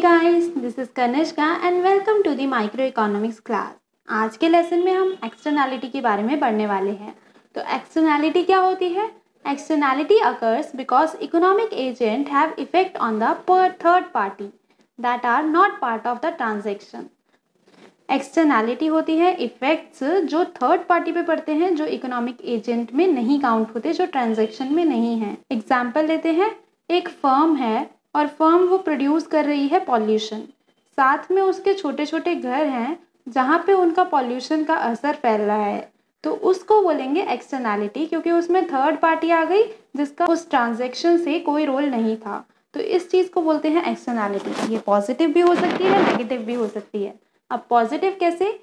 guys, this is Kanishka and welcome to the micro economics class. आज के lesson में हम एक्सटर्नैलिटी के बारे में पढ़ने वाले हैं। तो एक्सटर्नैलिटी क्या होती है? Externality occurs because economic agent have effect on the third party that are not part of the transaction. Externality होती है इफेक्ट्स जो थर्ड पार्टी पे पड़ते हैं, जो इकोनॉमिक एजेंट में नहीं काउंट होते, जो ट्रांजेक्शन में नहीं है। एग्जाम्पल लेते हैं, एक फर्म है और फर्म वो प्रोड्यूस कर रही है पॉल्यूशन, साथ में उसके छोटे छोटे घर हैं जहाँ पे उनका पॉल्यूशन का असर फैल रहा है, तो उसको बोलेंगे एक्सटर्नैलिटी, क्योंकि उसमें थर्ड पार्टी आ गई जिसका उस ट्रांजैक्शन से कोई रोल नहीं था। तो इस चीज़ को बोलते हैं एक्सटर्नैलिटी। ये पॉजिटिव भी हो सकती है, नेगेटिव भी हो सकती है। अब पॉजिटिव कैसे?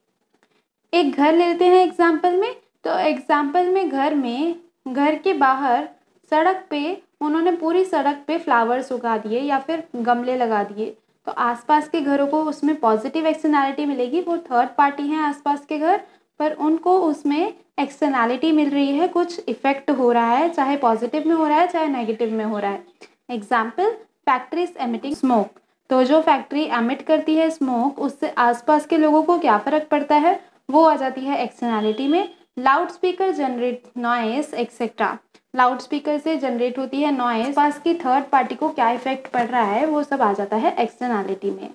एक घर लेते हैं एग्जाम्पल में। तो एग्जाम्पल में घर के बाहर सड़क पे उन्होंने पूरी सड़क पे फ्लावर्स उगा दिए या फिर गमले लगा दिए, तो आसपास के घरों को उसमें पॉजिटिव एक्सटर्नैलिटी मिलेगी। वो थर्ड पार्टी हैं आसपास के घर, पर उनको उसमें एक्सटर्नैलिटी मिल रही है, कुछ इफेक्ट हो रहा है, चाहे पॉजिटिव में हो रहा है चाहे नेगेटिव में हो रहा है। Example, factories emitting smoke. तो जो फैक्ट्री एमिट करती है स्मोक, उससे आसपास के लोगों को क्या फ़र्क पड़ता है, वो आ जाती है एक्सटर्नैलिटी में। Loud speaker generate noise etcetera. Loud speaker से जनरेट होती है नॉइस, पास की थर्ड पार्टी को क्या इफेक्ट पड़ रहा है, वो सब आ जाता है एक्सटर्नैलिटी में।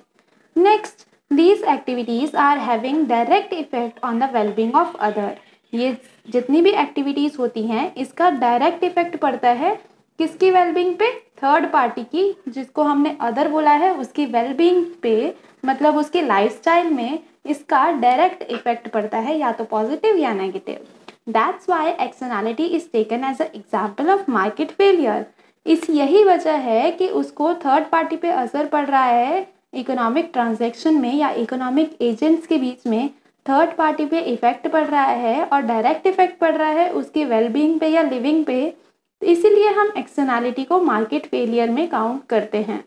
Next, these activities are having direct effect on the wellbeing of other. ये जितनी भी एक्टिविटीज़ होती हैं, इसका डायरेक्ट इफेक्ट पड़ता है किसकी वेलबींग पे? थर्ड पार्टी की, जिसको हमने अदर बोला है, उसकी वेलबींग पे, मतलब उसके लाइफस्टाइल में इसका डायरेक्ट इफेक्ट पड़ता है, या तो पॉजिटिव या negative. That's why externality is taken as an example of market failure. यही वजह है कि उसको थर्ड पार्टी पे असर पड़ रहा है इकोनॉमिक ट्रांजैक्शन में, या इकोनॉमिक एजेंट्स के बीच में थर्ड पार्टी पे इफेक्ट पड़ रहा है और डायरेक्ट इफेक्ट पड़ रहा है उसकी वेलबींग पे या लिविंग पे। तो इसीलिए हम एक्सटर्नैलिटी को मार्केट फेलियर में काउंट करते हैं।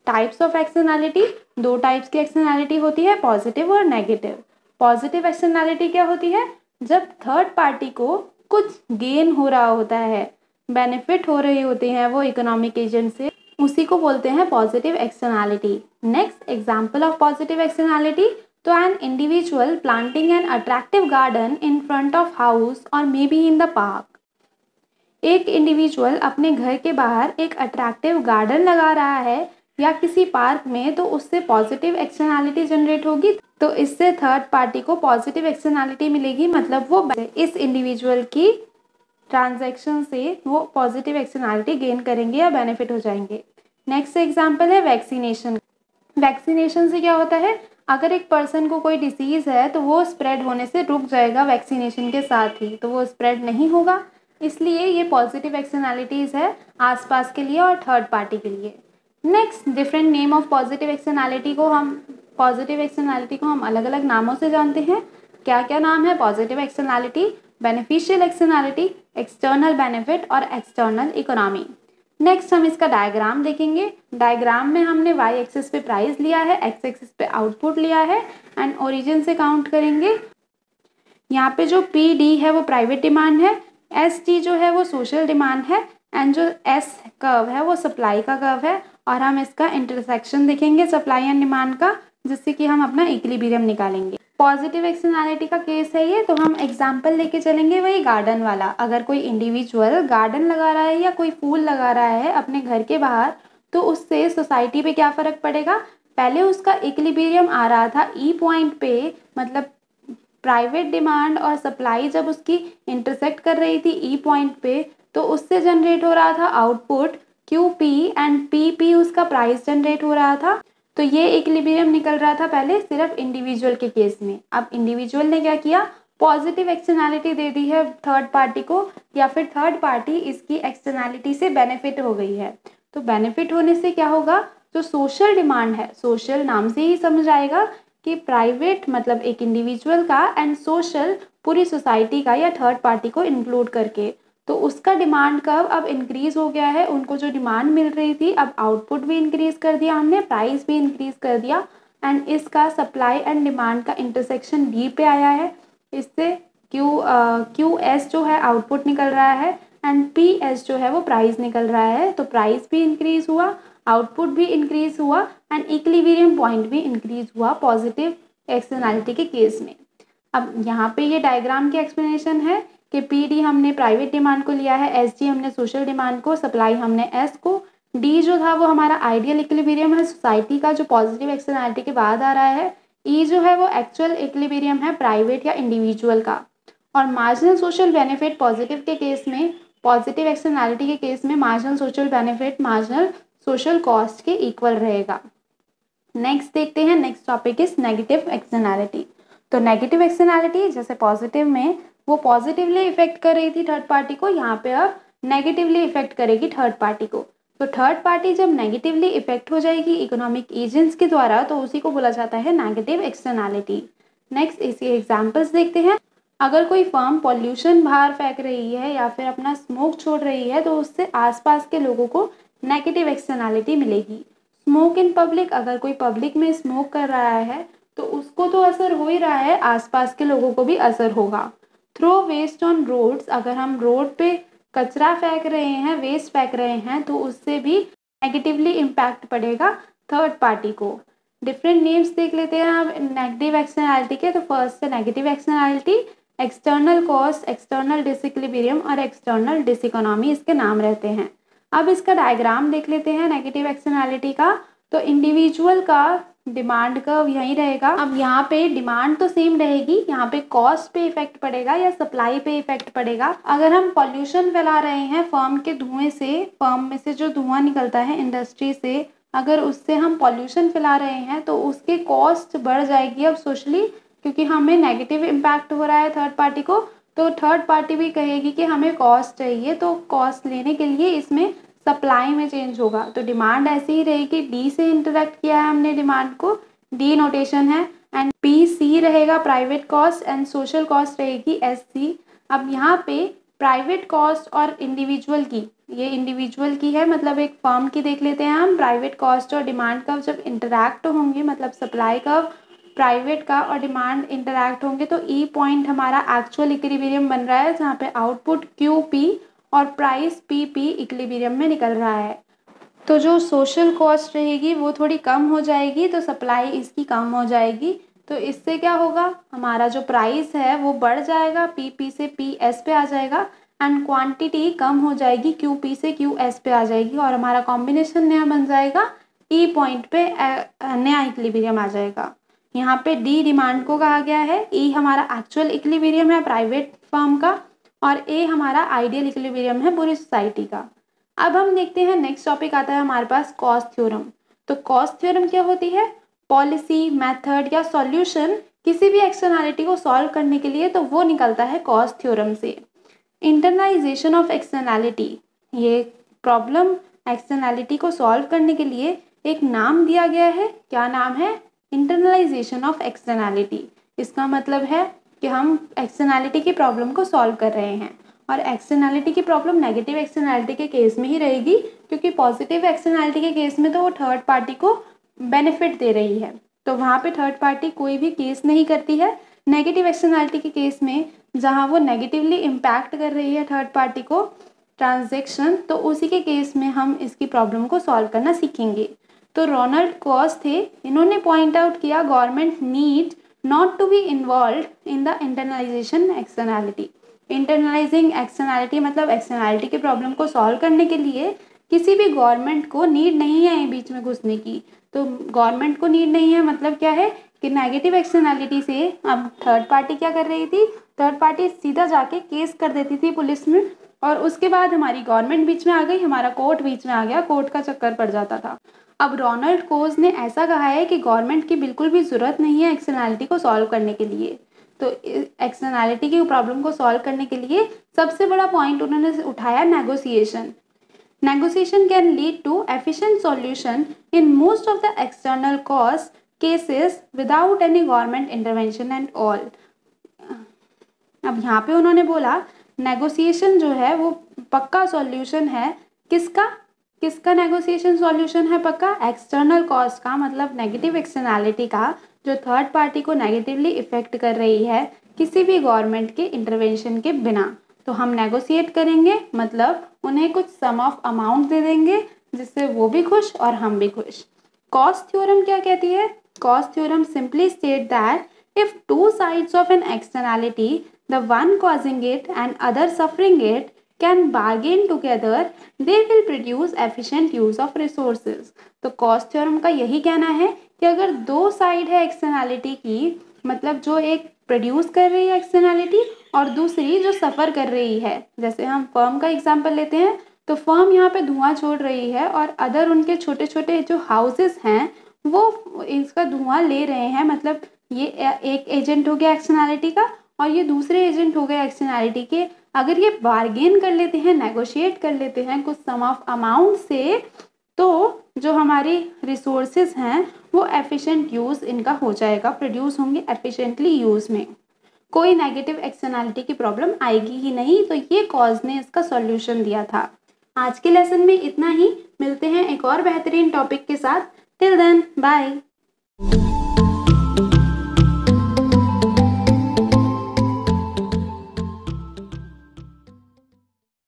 टाइप्स ऑफ एक्सटर्नैलिटी, दो टाइप्स की एक्सटर्नैलिटी होती है, पॉजिटिव और नेगेटिव। पॉजिटिव एक्सटर्नैलिटी क्या होती है? जब थर्ड पार्टी को कुछ गेन हो रहा होता है, बेनिफिट हो रहे होते हैं वो इकोनॉमिक एजेंट से, उसी को बोलते हैं positive externality. Next example of positive externality, तो an individual planting an attractive garden in front of house और may be in the park. एक इंडिविजुअल अपने घर के बाहर एक अट्रैक्टिव गार्डन लगा रहा है या किसी पार्क में, तो उससे पॉजिटिव एक्सटर्नैलिटी जनरेट होगी। तो इससे थर्ड पार्टी को पॉजिटिव एक्सटर्नैलिटी मिलेगी, मतलब वो इस इंडिविजुअल की ट्रांजैक्शन से वो पॉजिटिव एक्सटर्नैलिटी गेन करेंगे या बेनिफिट हो जाएंगे। नेक्स्ट एग्जांपल है वैक्सीनेशन। वैक्सीनेशन से क्या होता है? अगर एक पर्सन को कोई डिसीज़ है तो वो स्प्रेड होने से रुक जाएगा वैक्सीनेशन के साथ ही, तो वो स्प्रेड नहीं होगा। इसलिए ये पॉजिटिव एक्सटर्नैलिटीज़ है आसपास के लिए और थर्ड पार्टी के लिए। Next, different name of positive externality को हम अलग अलग नामों से जानते हैं। क्या क्या नाम है? Positive externality, beneficial externality, external benefit और एक्सटर्नल इकोनॉमी। नेक्स्ट हम इसका डायग्राम देखेंगे। डायग्राम में हमने वाई एक्सिस पे प्राइस लिया है, एक्स एक्सिस पे आउटपुट लिया है एंड ओरिजिन से काउंट करेंगे। यहाँ पे जो पी डी है वो प्राइवेट डिमांड है, एस टी जो है वो सोशल डिमांड है एंड जो एस कर्व है वो सप्लाई का कर्व है। और हम इसका इंटरसेक्शन देखेंगे सप्लाई एंड डिमांड का, जिससे कि हम अपना इक्विलिब्रियम निकालेंगे। पॉजिटिव एक्सटर्नैलिटी का केस है ये, तो हम एग्जाम्पल लेके चलेंगे वही गार्डन वाला। अगर कोई इंडिविजुअल गार्डन लगा रहा है या कोई फूल लगा रहा है अपने घर के बाहर, तो उससे सोसाइटी पे क्या फ़र्क पड़ेगा? पहले उसका इक्विलिब्रियम आ रहा था ई पॉइंट पे, मतलब प्राइवेट डिमांड और सप्लाई जब उसकी इंटरसेक्ट कर रही थी ई पॉइंट पे, तो उससे जनरेट हो रहा था आउटपुट QP एंड PP उसका प्राइस जनरेट हो रहा था। तो ये इक्विलिब्रियम निकल रहा था पहले सिर्फ इंडिविजुअल के केस में। अब इंडिविजुअल ने क्या किया? पॉजिटिव एक्सटर्नैलिटी दे दी है थर्ड पार्टी को, या फिर थर्ड पार्टी इसकी एक्सटर्नैलिटी से बेनिफिट हो गई है। तो बेनिफिट होने से क्या होगा? जो सोशल डिमांड है, सोशल नाम से ही समझ आएगा कि प्राइवेट मतलब एक इंडिविजुअल का एंड सोशल पूरी सोसाइटी का या थर्ड पार्टी को इंक्लूड करके, तो उसका डिमांड कर्व अब इंक्रीज हो गया है। उनको जो डिमांड मिल रही थी, अब आउटपुट भी इंक्रीज कर दिया हमने, प्राइस भी इंक्रीज कर दिया एंड इसका सप्लाई एंड डिमांड का इंटरसेक्शन डी पे आया है। इससे QS जो है आउटपुट निकल रहा है एंड PS जो है वो प्राइस निकल रहा है। तो प्राइस भी इंक्रीज हुआ आउटपुट भी इंक्रीज हुआ एंड इक्विलिब्रियम पॉइंट भी इंक्रीज हुआ पॉजिटिव एक्सटर्नैलिटी के केस में। अब यहाँ पे ये डायग्राम की एक्सप्लेनेशन है कि पी डी हमने प्राइवेट डिमांड को लिया है, एस जी हमने सोशल डिमांड को, सप्लाई हमने एस को, डी जो था वो हमारा आइडियल इक्विलिब्रियम है सोसाइटी का जो पॉजिटिव एक्सटर्नैलिटी के बाद आ रहा है, ई जो है वो एक्चुअल इक्विलिब्रियम है प्राइवेट या इंडिविजुअल का, और मार्जिनल सोशल बेनिफिट पॉजिटिव के केस में, पॉजिटिव एक्सटर्नैलिटी के केस में marginal social benefit marginal social cost के इक्वल रहेगा। नेक्स्ट देखते हैं, next topic is negative externality. तो नेगेटिव एक्सटर्नैलिटी जैसे पॉजिटिव में वो पॉजिटिवली इफेक्ट कर रही थी थर्ड पार्टी को, यहाँ पे अब नेगेटिवली इफेक्ट करेगी थर्ड पार्टी को। तो थर्ड पार्टी जब नेगेटिवली इफेक्ट हो जाएगी इकोनॉमिक एजेंट्स के द्वारा तो उसी को बोला जाता है नेगेटिव एक्सटर्नैलिटी। नेक्स्ट इसके एग्जांपल्स देखते हैं। अगर कोई फर्म पॉल्यूशन बाहर फेंक रही है या फिर अपना स्मोक छोड़ रही है तो उससे आसपास के लोगों को नेगेटिव एक्सटर्नैलिटी मिलेगी। स्मोक इन पब्लिक, अगर कोई पब्लिक में स्मोक कर रहा है तो उसको तो असर हो ही रहा है, आसपास के लोगों को भी असर होगा। थ्रो वेस्ट ऑन रोड्स, अगर हम रोड पे कचरा फेंक रहे हैं, वेस्ट फेंक रहे हैं तो उससे भी नेगेटिवली इम्पैक्ट पड़ेगा थर्ड पार्टी को। डिफरेंट नेम्स देख लेते हैं अब नेगेटिव एक्सटर्नैलिटी के। तो फर्स्ट है negative externality, external cost, external disequilibrium और एक्सटर्नल डिसइकोनॉमी इसके नाम रहते हैं। अब इसका डायग्राम देख लेते हैं नेगेटिव एक्सटर्नैलिटी का। तो इंडिविजुअल का डिमांड कर्व यही रहेगा। अब यहाँ पे डिमांड तो सेम रहेगी, यहाँ पे कॉस्ट पे इफेक्ट पड़ेगा या सप्लाई पे इफेक्ट पड़ेगा। अगर हम पॉल्यूशन फैला रहे हैं फर्म के धुएं से, फर्म में से जो धुआं निकलता है इंडस्ट्री से, अगर उससे हम पॉल्यूशन फैला रहे हैं तो उसके कॉस्ट बढ़ जाएगी अब सोशली, क्योंकि हमें नेगेटिव इम्पैक्ट हो रहा है थर्ड पार्टी को। तो थर्ड पार्टी भी कहेगी कि हमें कॉस्ट चाहिए, तो कॉस्ट लेने के लिए इसमें सप्लाई में चेंज होगा। तो डिमांड ऐसे ही रहेगी, डी से इंटरेक्ट किया है हमने डिमांड को, डी नोटेशन है, एंड पी सी रहेगा private cost and social cost रहेगी एस सी। अब यहाँ पे प्राइवेट कॉस्ट और इंडिविजुअल की, ये इंडिविजुअल की है मतलब एक फर्म की देख लेते हैं हम। प्राइवेट कॉस्ट और डिमांड कर्व जब इंटरैक्ट होंगे, मतलब सप्लाई कर्व प्राइवेट का और डिमांड इंटरैक्ट होंगे तो ई पॉइंट हमारा एक्चुअल इक्विलिब्रियम बन रहा है, जहाँ पे आउटपुट क्यू पी और प्राइस पी पी इक्विलिब्रियम में निकल रहा है। तो जो सोशल कॉस्ट रहेगी वो थोड़ी कम हो जाएगी, तो सप्लाई इसकी कम हो जाएगी। तो इससे क्या होगा, हमारा जो प्राइस है वो बढ़ जाएगा, पी पी से पी एस पे आ जाएगा, एंड क्वांटिटी कम हो जाएगी, क्यू पी से क्यू एस पे आ जाएगी, और हमारा कॉम्बिनेशन नया बन जाएगा, ई पॉइंट पे नया इक्विलिब्रियम आ जाएगा। यहाँ पे डी डिमांड को कहा गया है, ई हमारा एक्चुअल इक्विलिब्रियम है प्राइवेट फर्म का, और ए हमारा आइडियल इक्विलिब्रियम है पूरी सोसाइटी का। अब हम देखते हैं नेक्स्ट टॉपिक आता है हमारे पास कॉस्ट थ्योरम। तो कॉस्ट थ्योरम क्या होती है, पॉलिसी, मेथड या सॉल्यूशन किसी भी एक्सटर्नैलिटी को सॉल्व करने के लिए तो वो निकलता है कॉस्ट थ्योरम से। इंटरनलाइजेशन ऑफ एक्सटर्नैलिटी, ये प्रॉब्लम एक्सटर्नैलिटी को सॉल्व करने के लिए एक नाम दिया गया है, क्या नाम है, इंटरनलाइजेशन ऑफ एक्सटर्नैलिटी। इसका मतलब है कि हम एक्सटर्नैलिटी की प्रॉब्लम को सॉल्व कर रहे हैं, और एक्सटर्नैलिटी की प्रॉब्लम नेगेटिव एक्सटर्नैलिटी के केस में ही रहेगी, क्योंकि पॉजिटिव एक्सटर्नैलिटी के केस में तो वो थर्ड पार्टी को बेनिफिट दे रही है, तो वहाँ पे थर्ड पार्टी कोई भी केस नहीं करती है। नेगेटिव एक्सटर्नैलिटी के केस में जहाँ वो नेगेटिवली इम्पैक्ट कर रही है थर्ड पार्टी को ट्रांजेक्शन, तो उसी के केस में हम इसकी प्रॉब्लम को सॉल्व करना सीखेंगे। तो रोनाल्ड कॉस थे, इन्होंने पॉइंट आउट किया government need not to be involve in the internalization externality. Internalizing externality मतलब एक्सटर्नैलिटी के प्रॉब्लम को सॉल्व करने के लिए किसी भी गवर्नमेंट को नीड नहीं है बीच में घुसने की। तो गवर्नमेंट को नीड नहीं है मतलब क्या है कि नेगेटिव एक्सटर्नैलिटी से अब थर्ड पार्टी क्या कर रही थी, थर्ड पार्टी सीधा जाके केस कर देती थी पुलिस में, और उसके बाद हमारी गवर्नमेंट बीच में आ गई, हमारा कोर्ट बीच में आ गया, कोर्ट का चक्कर पड़ जाता था। अब रोनाल्ड कोज ने ऐसा कहा है कि गवर्नमेंट की बिल्कुल भी ज़रूरत नहीं है एक्सटर्नैलिटी को सॉल्व करने के लिए। तो एक्सटर्नैलिटी की प्रॉब्लम को सॉल्व करने के लिए सबसे बड़ा पॉइंट उन्होंने उठाया negotiation. Negotiation can lead to efficient solution in most of the external cost cases without any government intervention and all. अब यहाँ पे उन्होंने बोला नेगोशिएशन जो है वो पक्का सॉल्यूशन है, किसका नेगोशिएशन सॉल्यूशन है पक्का, एक्सटर्नल कॉस्ट का, मतलब नेगेटिव एक्सटर्नैलिटी का, जो थर्ड पार्टी को नेगेटिवली इफेक्ट कर रही है किसी भी गवर्नमेंट के इंटरवेंशन के बिना। तो हम नेगोशिएट करेंगे मतलब उन्हें कुछ सम ऑफ अमाउंट दे देंगे जिससे वो भी खुश और हम भी खुश। कॉस्ट थ्योरम क्या कहती है? Coase theorem simply state that if two sides of an externality, the one causing it and other suffering it, can bargain together, they will produce efficient use of resources। तो cost theorem का यही कहना है कि अगर दो side है externality की, मतलब जो एक प्रोड्यूस कर रही है एक्सटर्नैलिटी और दूसरी जो सफ़र कर रही है, जैसे हम फर्म का एग्जांपल लेते हैं तो फर्म यहाँ पे धुआं छोड़ रही है और अदर उनके छोटे छोटे जो हाउसेस हैं वो इसका धुआं ले रहे हैं, मतलब ये एक एजेंट हो गया एक्सटर्नैलिटी का और ये दूसरे एजेंट हो गए एक्सटर्नैलिटी के। अगर ये बार्गेन कर लेते हैं, नेगोशिएट कर लेते हैं कुछ सम ऑफ अमाउंट से, तो जो हमारी रिसोर्सेज हैं वो एफिशिएंट यूज़ इनका हो जाएगा, प्रोड्यूस होंगे एफिशिएंटली यूज़ में, कोई नेगेटिव एक्सटर्नैलिटी की प्रॉब्लम आएगी ही नहीं। तो ये कॉज ने इसका सॉल्यूशन दिया था। आज के लेसन में इतना ही, मिलते हैं एक और बेहतरीन टॉपिक के साथ। Till then bye.